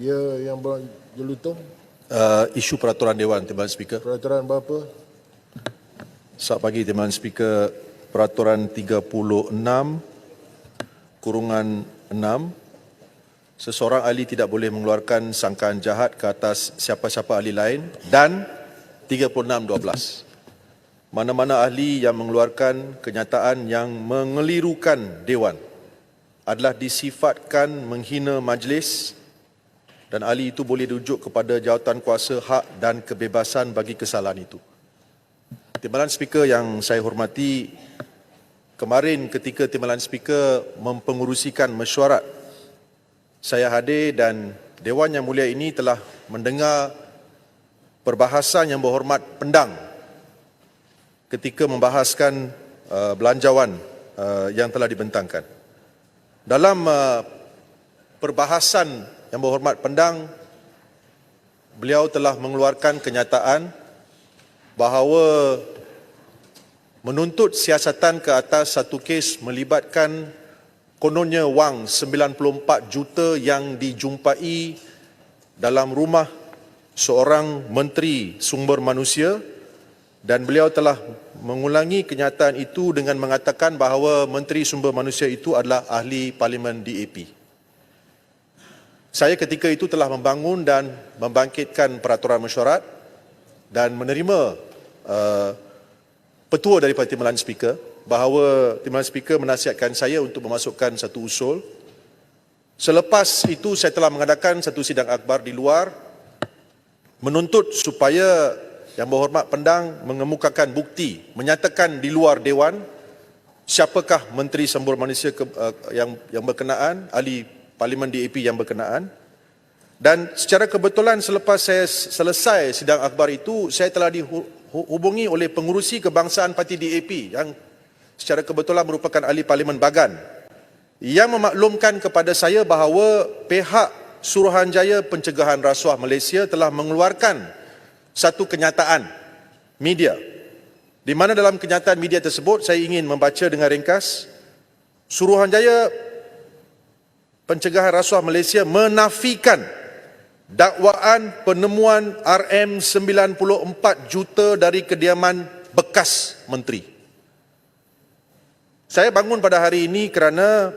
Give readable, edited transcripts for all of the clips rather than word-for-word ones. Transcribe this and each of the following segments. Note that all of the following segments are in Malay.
Ya, yang berjelutong. Isu peraturan Dewan, Timbalan Speaker. Peraturan berapa? Selamat pagi, Timbalan Speaker. Peraturan 36 kurungan 6. Seseorang ahli tidak boleh mengeluarkan sangkaan jahat ke atas siapa-siapa ahli lain, dan 36.12. Mana-mana ahli yang mengeluarkan kenyataan yang mengelirukan Dewan adalah disifatkan menghina majlis, dan ahli itu boleh dirujuk kepada jawatankuasa hak dan kebebasan bagi kesalahan itu. Timbalan Speaker yang saya hormati, kemarin ketika Timbalan Speaker mempengerusikan mesyuarat, saya hadir dan Dewan Yang Mulia ini telah mendengar perbahasan Yang Berhormat Pendang ketika membahaskan belanjawan yang telah dibentangkan. Dalam perbahasan Yang Berhormat Pendang, beliau telah mengeluarkan kenyataan bahawa menuntut siasatan ke atas satu kes melibatkan kononnya wang 94 juta yang dijumpai dalam rumah seorang Menteri Sumber Manusia, dan beliau telah mengulangi kenyataan itu dengan mengatakan bahawa Menteri Sumber Manusia itu adalah ahli Parlimen DAP. Saya ketika itu telah membangun dan membangkitkan peraturan mesyuarat dan menerima petua daripada Timbalan Speaker bahawa Timbalan Speaker menasihatkan saya untuk memasukkan satu usul. Selepas itu saya telah mengadakan satu sidang akhbar di luar menuntut supaya Yang Berhormat Pendang mengemukakan bukti, menyatakan di luar Dewan siapakah Menteri Sumber Manusia yang berkenaan, ahli Parlimen DAP yang berkenaan. Dan secara kebetulan selepas saya selesai sidang akhbar itu, saya telah dihubungi oleh pengurusi kebangsaan parti DAP yang secara kebetulan merupakan ahli Parlimen Bagan, yang memaklumkan kepada saya bahawa pihak Suruhanjaya Pencegahan Rasuah Malaysia telah mengeluarkan satu kenyataan media, di mana dalam kenyataan media tersebut saya ingin membaca dengan ringkas. Suruhanjaya Pencegahan Rasuah Malaysia menafikan dakwaan penemuan RM94 juta dari kediaman bekas menteri. Saya bangun pada hari ini kerana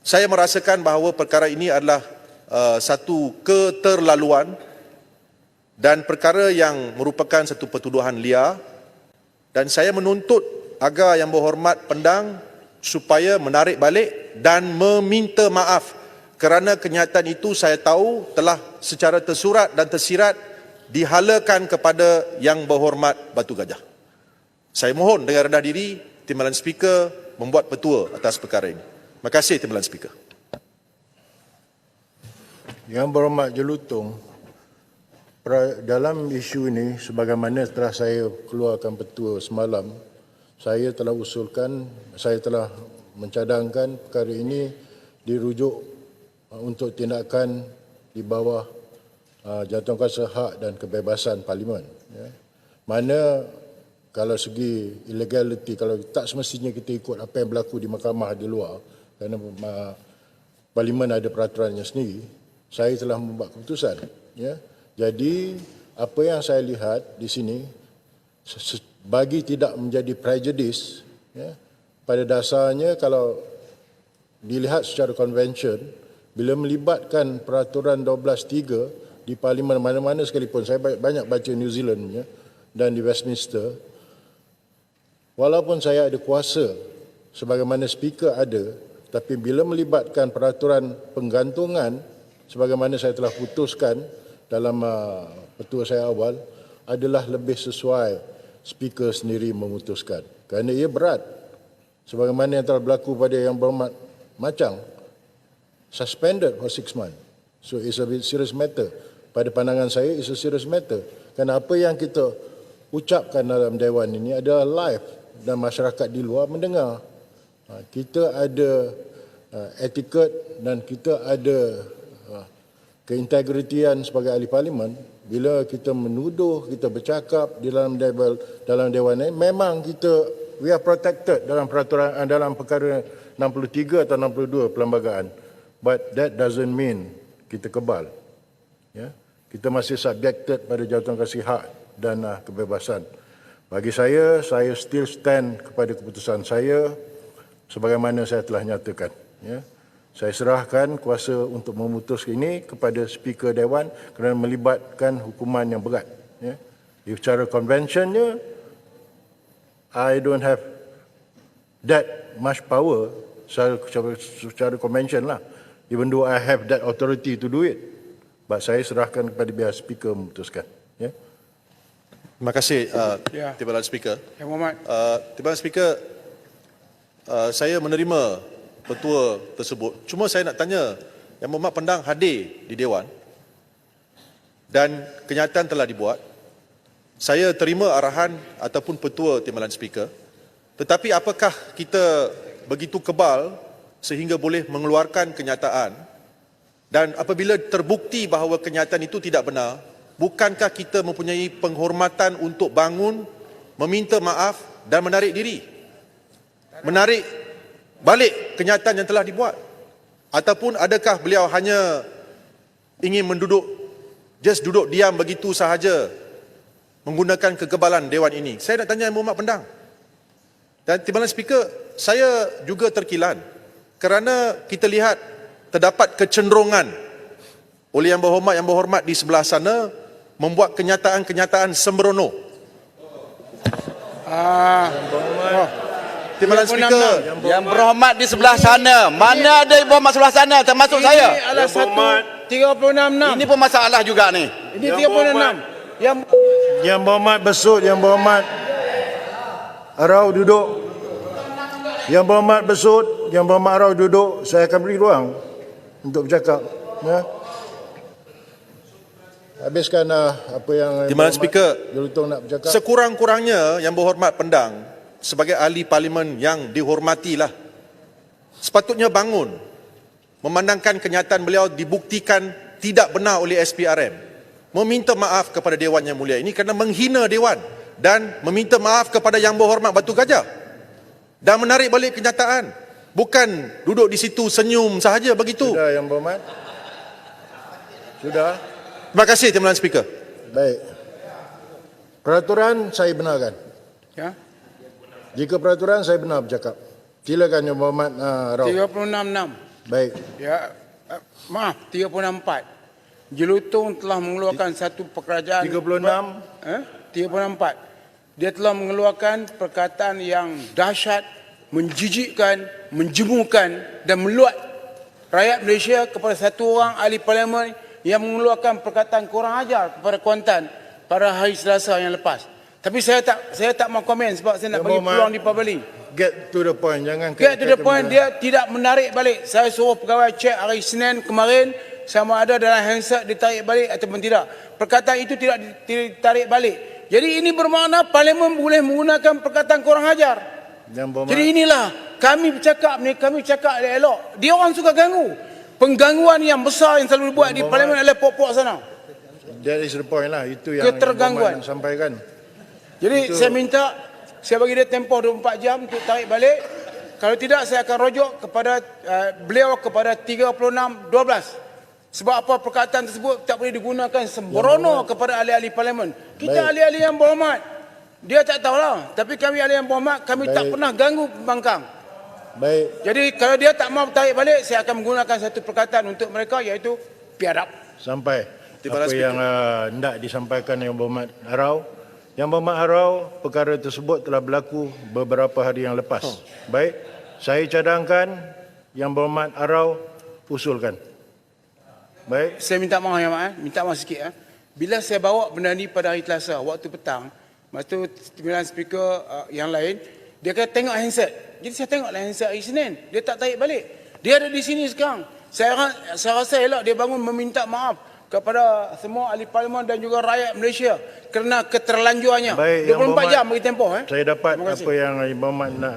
saya merasakan bahawa perkara ini adalah satu keterlaluan dan perkara yang merupakan satu pertuduhan liar, dan saya menuntut agar Yang Berhormat Pendang supaya menarik balik dan meminta maaf kerana kenyataan itu saya tahu telah secara tersurat dan tersirat dihalakan kepada Yang Berhormat Batu Gajah. Saya mohon dengan rendah diri Timbalan Speaker membuat petua atas perkara ini. Terima kasih Timbalan Speaker. Yang Berhormat Jelutong, dalam isu ini, sebagaimana setelah saya keluarkan petua semalam, saya telah usulkan, saya telah mencadangkan perkara ini dirujuk untuk tindakan di bawah Jawatankuasa Hak dan Kebebasan Parlimen. Ya. Mana kalau segi illegality, kalau tak semestinya kita ikut apa yang berlaku di mahkamah di luar, kerana Parlimen ada peraturannya sendiri, saya telah membuat keputusan. Ya. Jadi apa yang saya lihat di sini, bagi tidak menjadi prejudice, ya, pada dasarnya kalau dilihat secara convention, bila melibatkan peraturan 12.3 di Parlimen mana-mana sekalipun, saya banyak baca New Zealand punya dan di Westminster, walaupun saya ada kuasa sebagaimana speaker ada, tapi bila melibatkan peraturan penggantungan sebagaimana saya telah putuskan dalam petua saya awal, adalah lebih sesuai speaker sendiri memutuskan. Kerana ia berat. Sebagaimana yang telah berlaku pada Yang Berhormat Machang, suspended for 6 months. So it's a serious matter. Pada pandangan saya, it's a serious matter. Kerana apa yang kita ucapkan dalam Dewan ini adalah live dan masyarakat di luar mendengar. Kita ada etiket dan kita ada keintegritian sebagai ahli Parlimen. Bila kita menuduh, kita bercakap di dalam Dewan ini, memang kita, we are protected dalam peraturan, dalam perkara 63 atau 62 perlembagaan. But that doesn't mean kita kebal. Ya. Kita masih subjected pada jawatan-kuasa hak dan kebebasan. Bagi saya still stand kepada keputusan saya sebagaimana saya telah nyatakan. Ya. Saya serahkan kuasa untuk memutus ini kepada Speaker Dewan kerana melibatkan hukuman yang berat. Ya. Secara konvensinya, I don't have that much power secara convention lah. Even though I have that authority to do it. But saya serahkan kepada pihak Speaker memutuskan. Ya. Terima kasih, Timbalan Speaker. Yang Muhammad. Timbalan Speaker, saya menerima petua tersebut. Cuma saya nak tanya, Yang Berhormat Pendang hadir di Dewan dan kenyataan telah dibuat. Saya terima arahan ataupun petua Timbalan Speaker. Tetapi apakah kita begitu kebal sehingga boleh mengeluarkan kenyataan, dan apabila terbukti bahawa kenyataan itu tidak benar, bukankah kita mempunyai penghormatan untuk bangun, meminta maaf dan menarik diri? Menarik balik kenyataan yang telah dibuat? Ataupun adakah beliau hanya ingin duduk diam begitu sahaja menggunakan kekebalan Dewan ini? Saya nak tanya Yang Berhormat Pendang. Dan Timbalan Speaker, saya juga terkilan kerana kita lihat terdapat kecenderungan oleh Yang Berhormat di sebelah sana membuat kenyataan-kenyataan sembrono. Timbalan Speaker, Yang Berhormat di sebelah sana. Mana ada Yang Berhormat sebelah sana termasuk Ini saya. adalah 36. Ini pun masalah juga ni. Ini 36. Yang Berhormat Besut, Yang Berhormat Arau duduk. Yang Berhormat Besut, Yang Berhormat Arau duduk. Saya akan beri ruang untuk bercakap. Ya. Habiskan apa yang Timbalan Speaker, Jelutong nak bercakap. sekurang-kurangnya Yang Berhormat Pendang sebagai ahli parlimen yang dihormatilah sepatutnya bangun memandangkan kenyataan beliau dibuktikan tidak benar oleh SPRM, meminta maaf kepada Dewan Yang Mulia ini kerana menghina Dewan, dan meminta maaf kepada Yang Berhormat Batu Gajah dan menarik balik kenyataan, bukan duduk di situ senyum sahaja begitu. Sudah Yang Berhormat. Sudah. Terima kasih Timbalan Speaker. Baik. Peraturan saya benarkan. Ya. Jika peraturan saya benar bercakap. Silakan Yang Berhormat Rauh. 36. Baik. Ya. Maaf, 34. Jelutong telah mengeluarkan satu pekerjaan 36. 34. Dia telah mengeluarkan perkataan yang dahsyat, menjijikkan, menjemukan dan meluat rakyat Malaysia kepada satu orang ahli parlimen yang mengeluarkan perkataan kurang ajar kepada Kuantan pada hari Selasa yang lepas. Tapi saya tak mau komen sebab saya nak bagi peluang di Pabali. Get to the point. Jangan Get to the point, dia tidak menarik balik. Saya suruh pegawai cek hari Senin kemarin sama ada dalam handset ditarik balik ataupun tidak. Perkataan itu tidak ditarik balik. Jadi ini bermakna parlimen boleh menggunakan perkataan kurang ajar. Yang Berhormat. Jadi inilah kami bercakap ni, kami cakap elok. Dia orang suka ganggu. Penggangguan yang besar yang selalu dibuat di parlimen oleh pok-pok sana. That is the point lah. Itu yang Ketergangguan. Yang sampaikan. Jadi saya minta, saya bagi dia tempoh 24 jam untuk tarik balik. Kalau tidak saya akan rujuk kepada beliau kepada 36-12. Sebab apa perkataan tersebut tak boleh digunakan sembrono kepada ahli-ahli parlimen. Kita ahli-ahli yang berhormat. Dia tak tahulah. Tapi kami ahli yang berhormat, kami tak pernah ganggu pembangkang. Baik. Jadi kalau dia tak mahu tarik balik, saya akan menggunakan satu perkataan untuk mereka, iaitu piadap. Sampai. Timbalan Apa yang hendak disampaikan Yang Berhormat Arau. Yang Berhormat Arau, perkara tersebut telah berlaku beberapa hari yang lepas. Baik. Saya cadangkan Yang Berhormat Arau usulkan. Baik. Saya minta maaf ya Mak, minta maaf sikit. Bila saya bawa benda ni pada hari Selasa, waktu petang, masa tu Timbalan Speaker yang lain, dia kata tengok handset. Jadi saya tengoklah handset hari Senin. Dia tak tarik balik. Dia ada di sini sekarang. Saya rasa elok dia bangun meminta maaf kepada semua ahli parlimen dan juga rakyat Malaysia kerana keterlanjurannya. Baik, 24 jam bagi tempoh. Saya dapat apa yang Yang Berhormat nak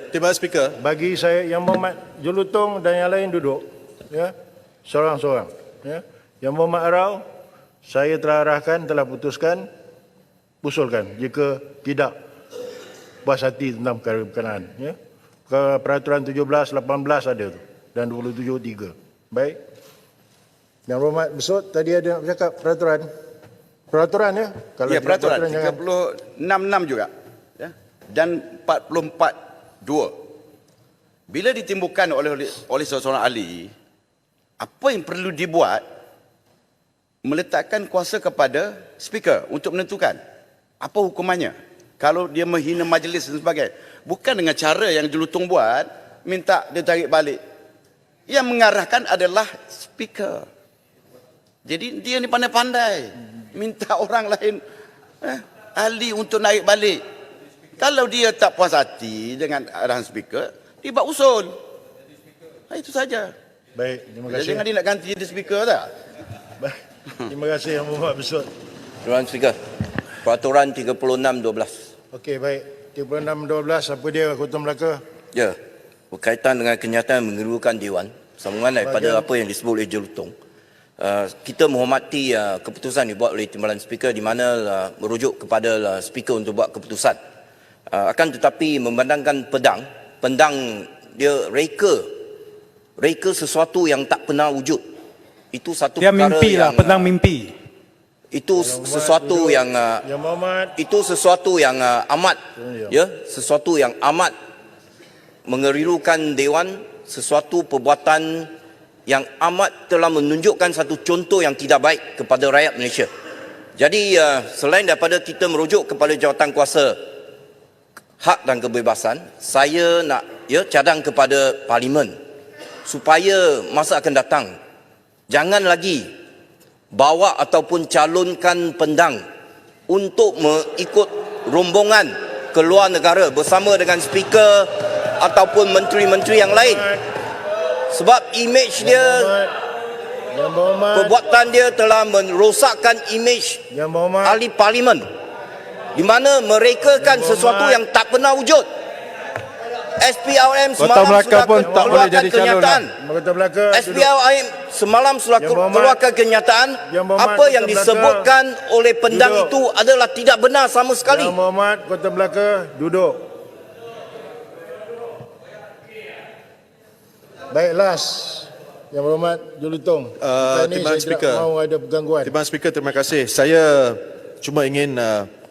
Timbalan Speaker. Bagi saya Yang Berhormat Jelutong dan yang lain duduk. Ya. Seorang-seorang. Ya. Yang Berhormat Arau, saya telah arahkan, telah putuskan, usulkan. Jika tidak puas hati tentang perkara berkenaan. Ya. Peraturan 17, 18 ada tu. Dan 27, 3. Baik. Yang Berhormat Besut tadi ada nak bercakap peraturan ya. Ya, tidak peraturan jangan. 36 juga. Ya. Dan 44.2. Bila ditimbulkan oleh seorang ahli, apa yang perlu dibuat? Meletakkan kuasa kepada speaker untuk menentukan apa hukumannya kalau dia menghina majlis dan sebagainya. Bukan dengan cara yang Jelutong buat, minta dia tarik balik. Yang mengarahkan adalah speaker. Jadi dia ni pandai-pandai minta orang lain ahli untuk naik balik. Kalau dia tak puas hati dengan arahan speaker, dia buat usul. Itu saja. Baik, terima kasih. Jangan dia nak ganti jadi speaker tak? Baik. Terima kasih Yang Berhormat Besut. Tuan Speaker, peraturan 36.12. Okey, baik. 36.12 apa dia Ketua Melaka? Ya, berkaitan dengan kenyataan mengerukan Dewan, sambungan daripada apa yang disebut oleh Jelutong. Kita menghormati keputusan dibuat oleh Timbalan Speaker di mana merujuk kepada Speaker untuk buat keputusan. Akan tetapi memandangkan pedang dia reka sesuatu yang tak pernah wujud. Itu satu Dia perkara mimpi lah, yang pedang mimpi. itu sesuatu yang Yang Berhormat. itu sesuatu yang amat sesuatu yang amat mengerirukan Dewan, sesuatu perbuatan yang amat telah menunjukkan satu contoh yang tidak baik kepada rakyat Malaysia. Jadi selain daripada kita merujuk kepada jawatan kuasa hak dan kebebasan, saya nak cadang kepada Parlimen supaya masa akan datang jangan lagi bawa ataupun calonkan pedang untuk mengikut rombongan ke luar negara bersama dengan speaker ataupun menteri-menteri yang lain. Sebab imej dia, Yang Berhormat. perbuatan dia telah merosakkan imej Yang Berhormat. ahli parlimen di mana merekakan sesuatu yang tak pernah wujud. SPRM semalam Melaka sudah pun tak boleh keluarkan jadi calon kenyataan. Ketua Melaka. SPRM semalam sudah Yang Berhormat. keluarkan kenyataan Yang Berhormat, apa yang Ketua disebutkan oleh pedang Duduk. itu adalah tidak benar sama sekali. Yang Berhormat Ketua Melaka duduk. Baik, last. Yang Berhormat Jelutong. Kita ni Timbalan saya Speaker. tidak mahu ada gangguan. Timbalan Speaker, terima kasih. Saya cuma ingin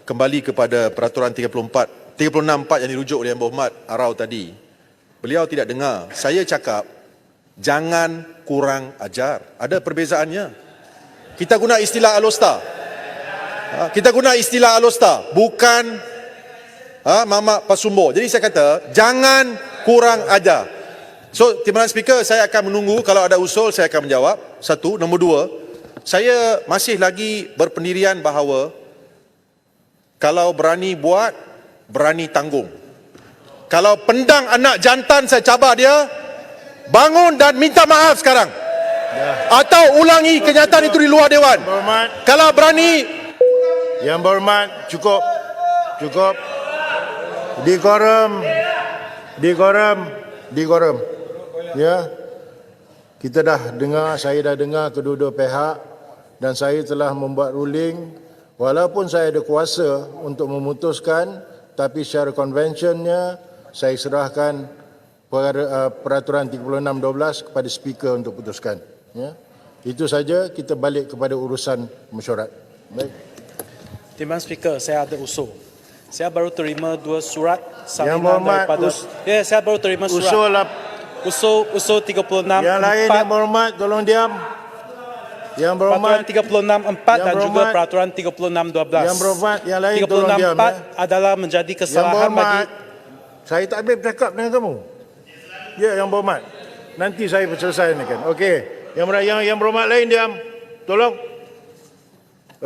kembali kepada peraturan 36.4 yang dirujuk oleh Yang Berhormat Arau tadi. Beliau tidak dengar. Saya cakap, jangan kurang ajar. Ada perbezaannya. Kita guna istilah Alostar. Bukan Mamak Pasumbo. Jadi saya kata, jangan kurang ajar. So, Timbalan Speaker, saya akan menunggu kalau ada usul, saya akan menjawab. Satu. Nombor dua, saya masih lagi berpendirian bahawa kalau berani buat, berani tanggung. Kalau pendang anak jantan saya cabar dia, bangun dan minta maaf sekarang. Atau ulangi kenyataan itu di luar Dewan. Yang Berhormat. Kalau berani, Yang Berhormat, cukup. Cukup. Dikorum. Ya. Kita dah dengar, saya dah dengar kedua-dua pihak dan saya telah membuat ruling walaupun saya ada kuasa untuk memutuskan tapi secara konvensionnya saya serahkan peraturan 36.12 kepada speaker untuk putuskan. Ya. Itu saja, kita balik kepada urusan mesyuarat. Baik. Timbalan Speaker, saya ada usul. Saya baru terima 2 surat Yang salinan Berhormat, daripada saya baru terima surat. Usul 36.4. Yang lain Yang Berhormat tolong diam. Yang Berhormat. Peraturan 36.4 dan juga Berhormat. peraturan 36.12. Yang Berhormat, yang lain tolong diam. 36.4 adalah menjadi Yang kesalahan bagi Berhormat, saya tak boleh bercakap dengan kamu. Ya, Yang Berhormat. Nanti saya selesaikan. Okey. Yang Berhormat lain diam. Tolong.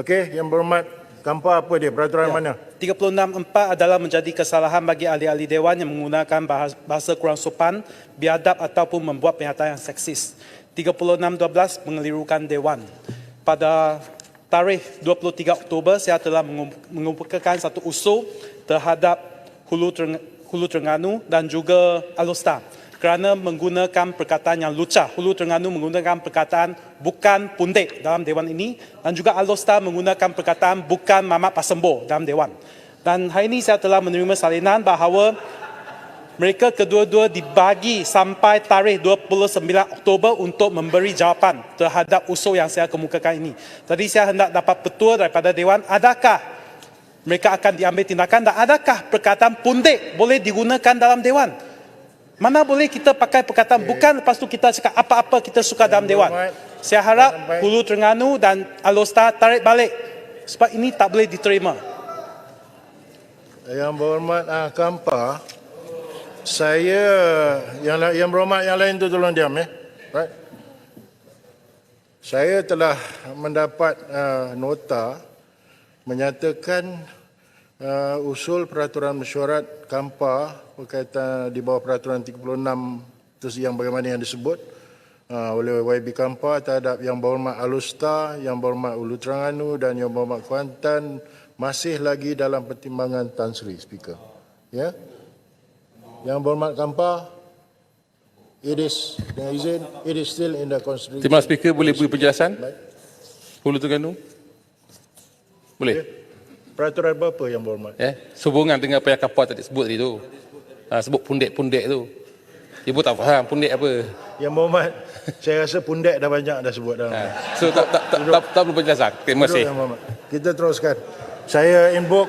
Okey, Yang Berhormat. Tanpa apa dia? Peraturan mana? 36.4 adalah menjadi kesalahan bagi ahli-ahli Dewan yang menggunakan bahasa kurang sopan, biadab ataupun membuat pernyataan yang seksis. 36.12 mengelirukan Dewan. Pada tarikh 23 Oktober, saya telah mengumpulkan satu usul terhadap Hulu Terengganu dan juga Alostar kerana menggunakan perkataan yang lucah. Hulu Terengganu menggunakan perkataan bukan pundek dalam Dewan ini dan juga Alostar menggunakan perkataan bukan Mamak Pasembo dalam Dewan. Dan hari ini saya telah menerima salinan bahawa mereka kedua-dua dibagi sampai tarikh 29 Oktober untuk memberi jawapan terhadap usul yang saya kemukakan ini. Tadi saya hendak dapat petua daripada Dewan, adakah mereka akan diambil tindakan dan adakah perkataan pundek boleh digunakan dalam Dewan? Mana boleh kita pakai perkataan bukan lepas tu kita cakap apa-apa kita suka dalam Dewan. Saya harap Hulu Terengganu dan Alor tarik balik sebab ini tak boleh diterima. Yang berhormat Kampa, saya yang berhormat yang lain tu tolong diam right. Saya telah mendapat nota menyatakan usul peraturan mesyuarat Kampa berkaitan di bawah peraturan 36 yang bagaimana yang disebut oleh YB Kampa terhadap Yang Berhormat Alor, Yang Berhormat Hulu Terengganu dan Yang Berhormat Kuantan masih lagi dalam pertimbangan Tan Sri Speaker. Ya. Yang Berhormat Kampa, it is dengan izin, it is still in the constitution. Terima Speaker, boleh beri penjelasan? Hulu Terengganu? Boleh? Peraturan berapa Yang Berhormat? Sehubungan dengan apa yang Kapal tadi sebut tadi tu. Sebut pundek-pundek tu. Dia pun tak faham pundek apa. Yang Berhormat, saya rasa pundek dah banyak dah sebut dah. So tak perlu penjelasan. Terima kasih. Yang Berhormat. Kita teruskan. Saya invoke